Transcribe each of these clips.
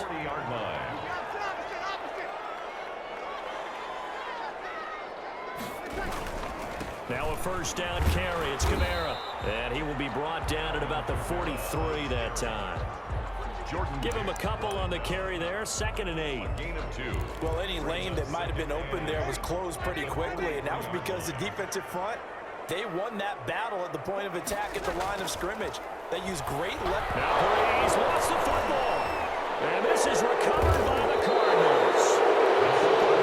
40-yard line. Now a first down carry. It's Kamara. And he will be brought down at about the 43 that time. Give him a couple on the carry there. 2nd and 8. Gain of 2. Well, any lane that might have been open there was closed pretty quickly, and that was because the defensive front, they won that battle at the point of attack at the line of scrimmage. They used great left. Now Breeze lost the football. And this is recovered by the Cardinals.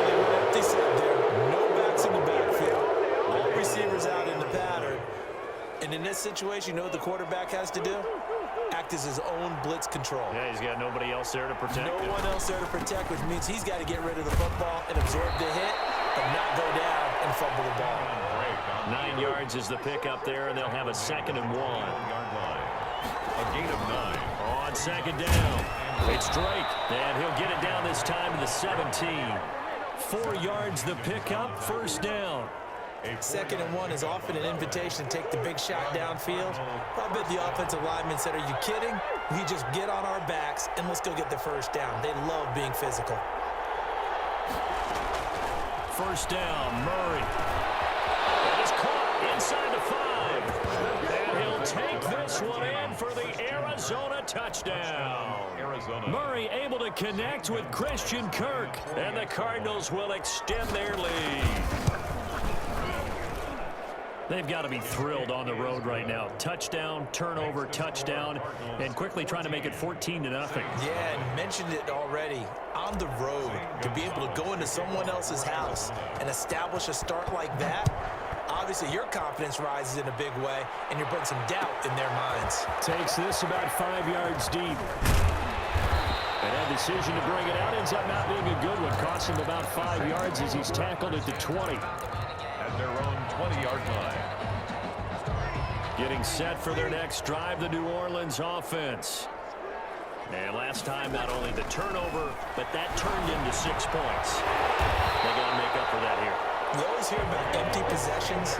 They went empty set there. No backs in the backfield. All receivers out in the pattern. And in this situation, you know what the quarterback has to do? Act as his own blitz control. Yeah, he's got nobody else there to protect him. No one else there to protect, which means he's got to get rid of the football and absorb the hit and not go down and fumble the ball. 9 yards is the pickup there, and they'll have a 2nd and 1. A gain of 9. On 2nd down, it's Drake, and he'll get it down this time to the 17. 4 yards the pickup, 1st down. 2nd and 1 is often an invitation to take the big shot downfield. I bet the offensive lineman said, are you kidding? We just get on our backs and let's go get the 1st down. They love being physical. 1st down, Murray. And it's caught inside the 5. And he'll take this one in for the Arizona touchdown. Murray able to connect with Christian Kirk. And the Cardinals will extend their lead. They've got to be thrilled on the road right now. Touchdown, turnover, touchdown, and quickly trying to make it 14-0. Yeah, and mentioned it already. On the road, to be able to go into someone else's house and establish a start like that, obviously your confidence rises in a big way, and you're putting some doubt in their minds. Takes this about 5 yards deep. And that decision to bring it out ends up not being a good one. Costs him about 5 yards as he's tackled at the 20. At their own 20-yard line. Getting set for their next drive, the New Orleans offense. And last time, not only the turnover, but that turned into 6 points. They got to make up for that here. You always hear about empty possessions,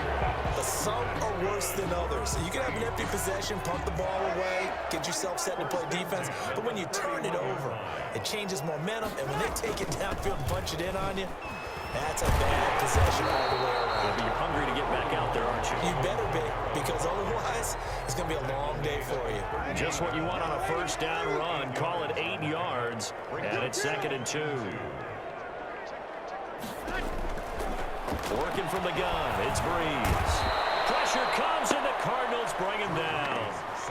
but some are worse than others. So you can have an empty possession, pump the ball away, get yourself set to play defense, but when you turn it over, it changes momentum, and when they take it downfield and punch it in on you, that's a bad possession all the way around. Yeah, but you're hungry to get back out there, aren't you? You better be, because otherwise, it's going to be a long day for you. Just what you want on a 1st down run. Call it 8 yards, and it's 2nd and 2. Working from the gun, it's Breeze. Pressure comes, and the Cardinals bring him down.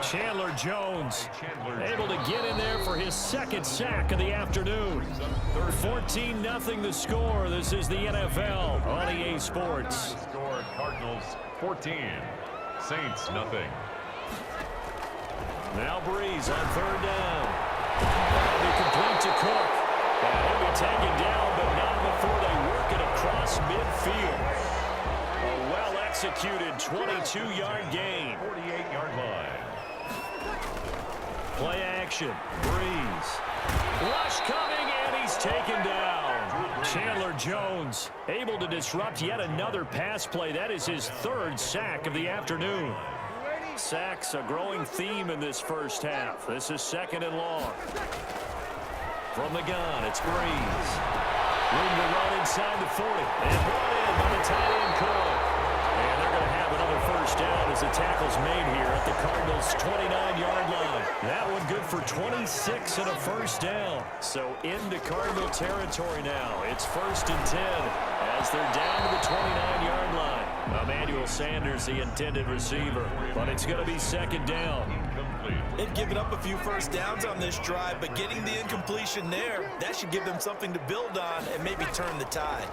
Chandler Jones able to get in there for his 2nd sack of the afternoon. 14-0 the score. This is the NFL on EA Sports. Score Cardinals 14, Saints nothing. Now Breeze on 3rd down. That'll be complete to Cook. And he'll be taken down, but not before they work it across midfield. A well-executed 22-yard gain. 48-yard line. Play action. Breeze. Rush coming, and he's taken down. Chandler Jones able to disrupt yet another pass play. That is his 3rd sack of the afternoon. Sacks a growing theme in this 1st half. This is 2nd and long. From the gun, it's Breeze. Room to run inside the 40. And brought in by the tight end Cook. And they're going to have another 1st down as the tackle's made here at the Cardinals' 29-yard line. That one good for 26 and a 1st down. So into Cardinal territory now. It's 1st and 10 as they're down to the 29-yard line. Emmanuel Sanders, the intended receiver. But it's going to be 2nd down. They've given up a few 1st downs on this drive, but getting the incompletion there, that should give them something to build on and maybe turn the tide.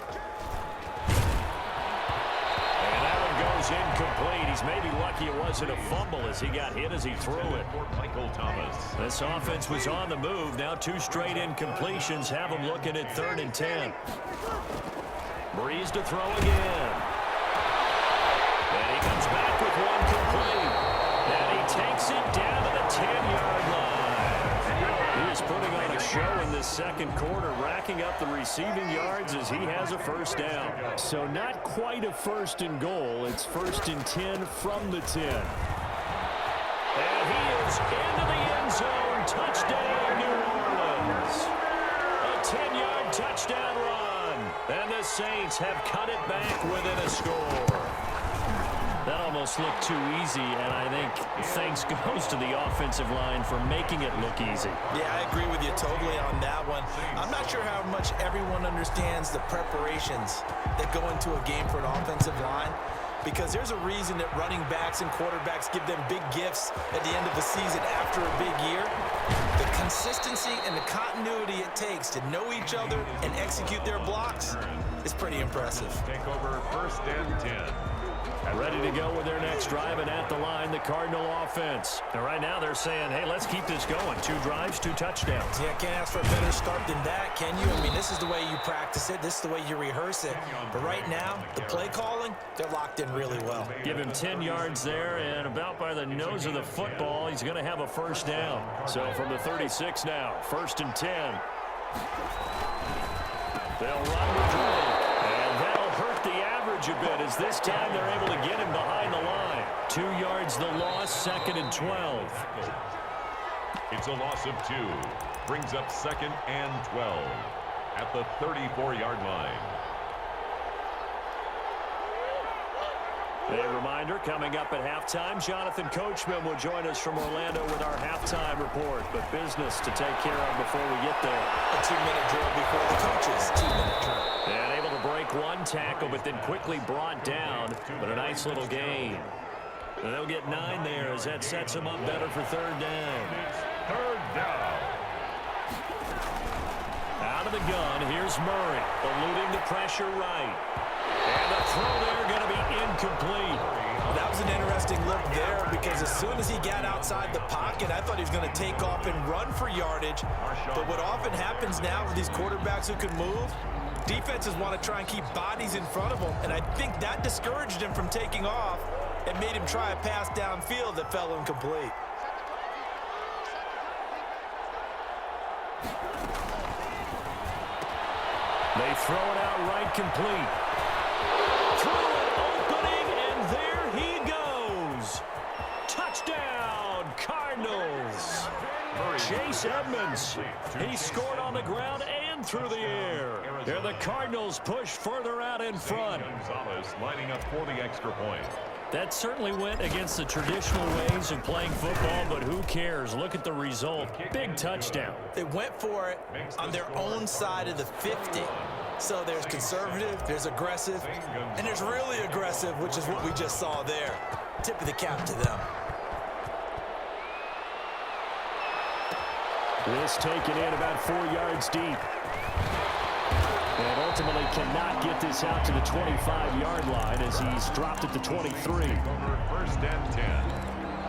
And that one goes incomplete. He's maybe lucky it wasn't a fumble as he got hit as he threw it. Michael Thomas. This offense was on the move. Now 2 straight incompletions have them looking at 3rd and 10. Breeze to throw again. And he comes back with one complete. And he takes it down to the 10-yard line. He is putting on a show in this 2nd quarter, racking up the receiving yards as he has a 1st down. So not quite a 1st and goal. It's 1st and 10 from the 10. And he is into the end zone. Touchdown, New Orleans. And the Saints have cut it back within a score. That almost looked too easy, and I think thanks goes to the offensive line for making it look easy. Yeah, I agree with you totally on that one. I'm not sure how much everyone understands the preparations that go into a game for an offensive line, because there's a reason that running backs and quarterbacks give them big gifts at the end of the season after a big year. The consistency and the continuity it takes to know each other and execute their blocks is pretty impressive. Take over 1st and 10. Ready to go with their next drive, and at the line, the Cardinal offense. And right now they're saying, hey, let's keep this going. 2 drives, 2 touchdowns. Yeah, can't ask for a better start than that, can you? I mean, this is the way you practice it. This is the way you rehearse it. But right now, the play calling, they're locked in really well. Give him 10 yards there, and about by the nose of the football, he's going to have a first down. So from the 36 now, 1st and 10. They'll run the drive, and that'll hurt the average a bit, as this time they're able to get him behind the line. 2 yards the loss, 2nd and 12. It's a loss of 2. Brings up 2nd and 12 at the 34-yard line. A reminder, coming up at halftime, Jonathan Coachman will join us from Orlando with our halftime report. But business to take care of before we get there. A 2-minute drill before the coaches. 2-minute drill. And able to break 1 tackle, but then quickly brought down. But a nice little gain. And they'll get 9 there, as that sets them up better for 3rd down. 3rd down. Out of the gun, here's Murray, eluding the pressure right. And the throw there going to be incomplete. That was an interesting look there, because as soon as he got outside the pocket, I thought he was going to take off and run for yardage. But what often happens now with these quarterbacks who can move, defenses want to try and keep bodies in front of them, and I think that discouraged him from taking off and made him try a pass downfield that fell incomplete. They throw it out right complete. Through an opening, and there he goes. Touchdown, Cardinals. Chase Edmonds, he scored on the ground and through the air. There the Cardinals push further out in front. Gonzalez lining up for the extra point. That certainly went against the traditional ways of playing football, but who cares? Look at the result. Big touchdown. They went for it on their own side of the 50. So there's conservative, there's aggressive, and there's really aggressive, which is what we just saw there. Tip of the cap to them. This taken in about 4 yards deep. And ultimately cannot get this out to the 25-yard line, as he's dropped at the 23. Over 1st and 10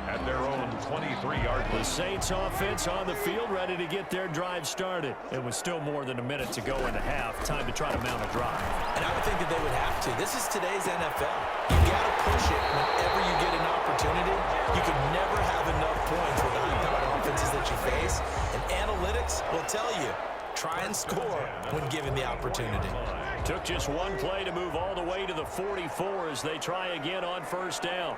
at their own 23-yard line. The Saints offense on the field, ready to get their drive started. It was still more than a minute to go in the half. Time to try to mount a drive. And I would think that they would have to. This is today's NFL. You got to push it whenever you get an opportunity. You can never have enough points with the high-powered offenses that you face. And analytics will tell you, try and score when given the opportunity. Took just 1 play to move all the way to the 44 as they try again on 1st down.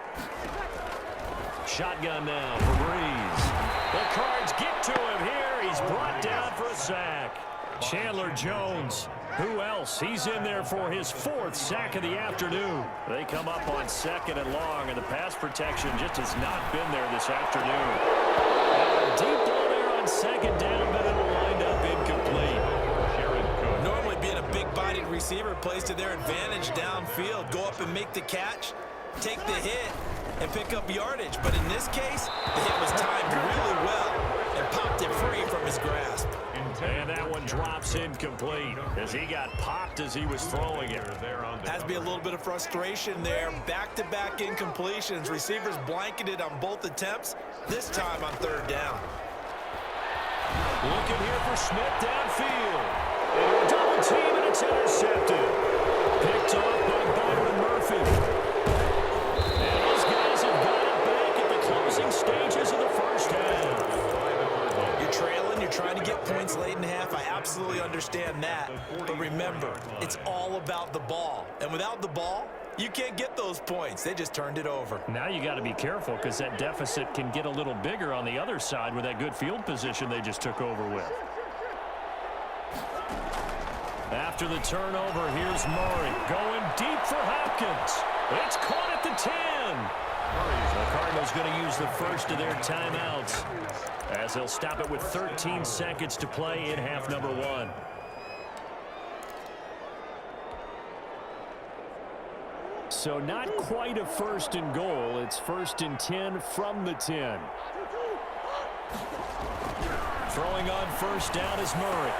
Shotgun now for Breeze. The Cards get to him here. He's brought down for a sack. Chandler Jones. Who else? He's in there for his 4th sack of the afternoon. They come up on 2nd and long, and the pass protection just has not been there this afternoon. And a deep ball there on 2nd down, but it'll wind up incomplete. Normally being a big-bodied receiver plays to their advantage downfield. Go up and make the catch, take the hit, and pick up yardage. But in this case, the hit was timed really well and popped it free from his grasp. And that one drops incomplete as he got popped as he was throwing it. Has to be a little bit of frustration there. Back-to-back incompletions. Receivers blanketed on both attempts, this time on 3rd down. Looking here for Smith downfield. And double team, and it's intercepted. Picked off by Byron Murphy. And those guys have got it back at the closing stages of the 1st half. You're trailing, you're trying to get points late in the half. I absolutely understand that. But remember, it's all about the ball. And without the ball, you can't get those points. They just turned it over. Now you got to be careful, because that deficit can get a little bigger on the other side with that good field position they just took over with. After the turnover, here's Murray going deep for Hopkins. It's caught at the 10. The Cardinals going to use the first of their timeouts as they'll stop it with 13 seconds to play in half number 1. So not quite a first and goal. It's first and 10 from the 10. Throwing on first down is Murray.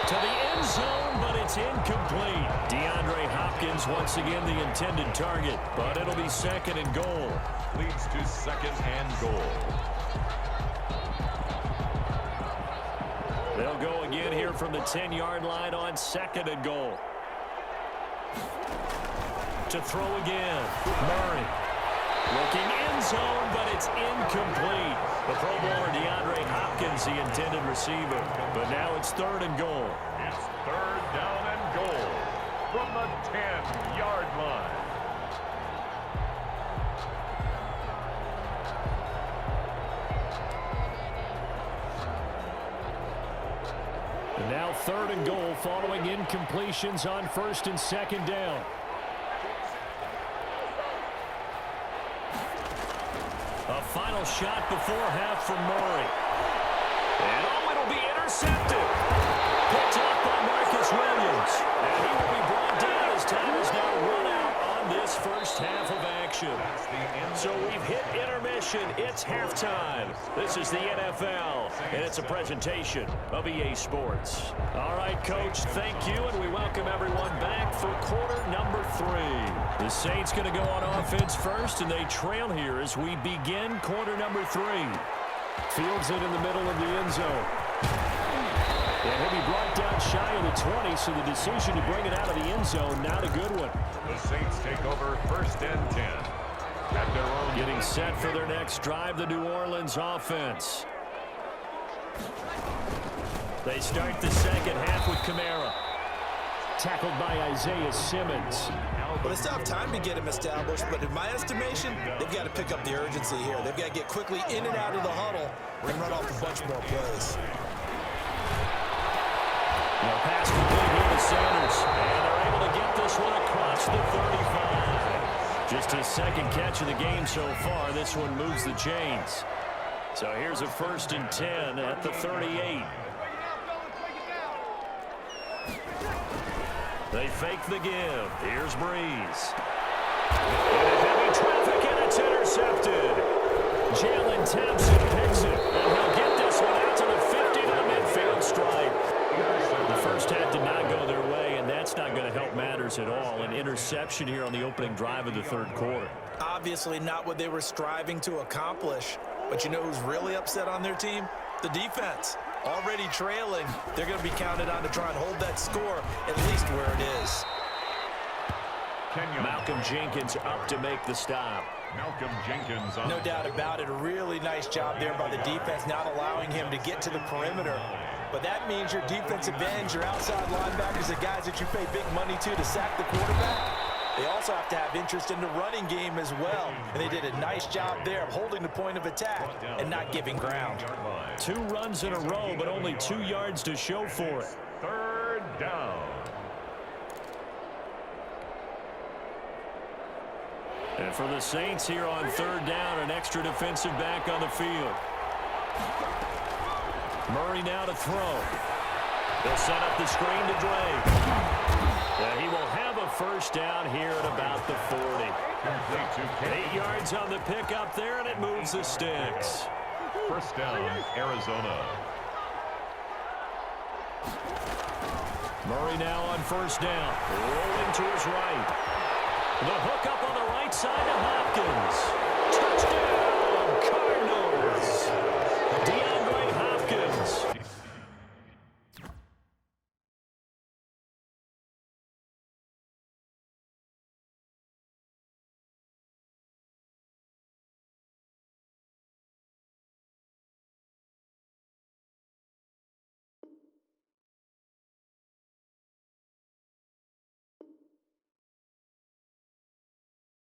To the end zone, but it's incomplete. DeAndre Hopkins once again the intended target, but it'll be second and goal. Leads to second and goal. They'll go again here from the 10-yard line on second and goal. To throw again, Murray. Looking end zone, but it's incomplete. The Pro Bowler DeAndre Hopkins, the intended receiver. But now it's third and goal. It's third down and goal from the 10-yard line. And now third and goal following incompletions on first and second down. A final shot before half from Murray. And oh, it'll be intercepted. Picked off by Marcus Williams. And he will be brought down as time is now run out on this first half of action. So we've hit intermission. It's halftime. This is the NFL, and it's a presentation of EA Sports. All right, Coach, thank you, and we welcome everyone back for quarter number 3. The Saints going to go on offense first, and they trail here as we begin quarter number 3. Fields it in the middle of the end zone. And he'll be brought down shy of the 20, so the decision to bring it out of the end zone, not a good one. The Saints take over first and 10. At their own. Getting set for their next drive, the New Orleans offense. They start the second half with Kamara. Tackled by Isaiah Simmons. Well, they still have time to get him established, but in my estimation, they've got to pick up the urgency here. They've got to get quickly in and out of the huddle and run off a bunch more plays. The pass complete here to Sanders, and they're able to get this one across the 35. Just his second catch of the game so far. This one moves the chains. So here's a first and 10 at the 38. They fake the give. Here's Breeze. Into heavy traffic, and it's intercepted. Jalen Thompson picks it, and he'll get this one out to the 50 to the midfield stripe. The first half did not go their way, and that's not going to help matters at all. An interception here on the opening drive of the third quarter. Obviously not what they were striving to accomplish. But you know who's really upset on their team? The defense. Already trailing, they're going to be counted on to try and hold that score at least where it is. Malcolm Jenkins up to make the stop. Malcolm Jenkins on. No doubt about it. A really nice job there by the defense, not allowing him to get to the perimeter. But that means your defensive ends, your outside linebackers, the guys that you pay big money to sack the quarterback. They also have to have interest in the running game as well. And they did a nice job there of holding the point of attack and not giving ground. 2 runs in a row, but only 2 yards to show for it. Third down. And for the Saints here on third down, an extra defensive back on the field. Murray now to throw. They'll set up the screen to Drake. And he will have a first down here at about the 40. 8 yards on the pickup there, and it moves the sticks. First down, Arizona. Murray now on first down. Rolling to his right. The hook up on the right side to Hopkins. Touchdown!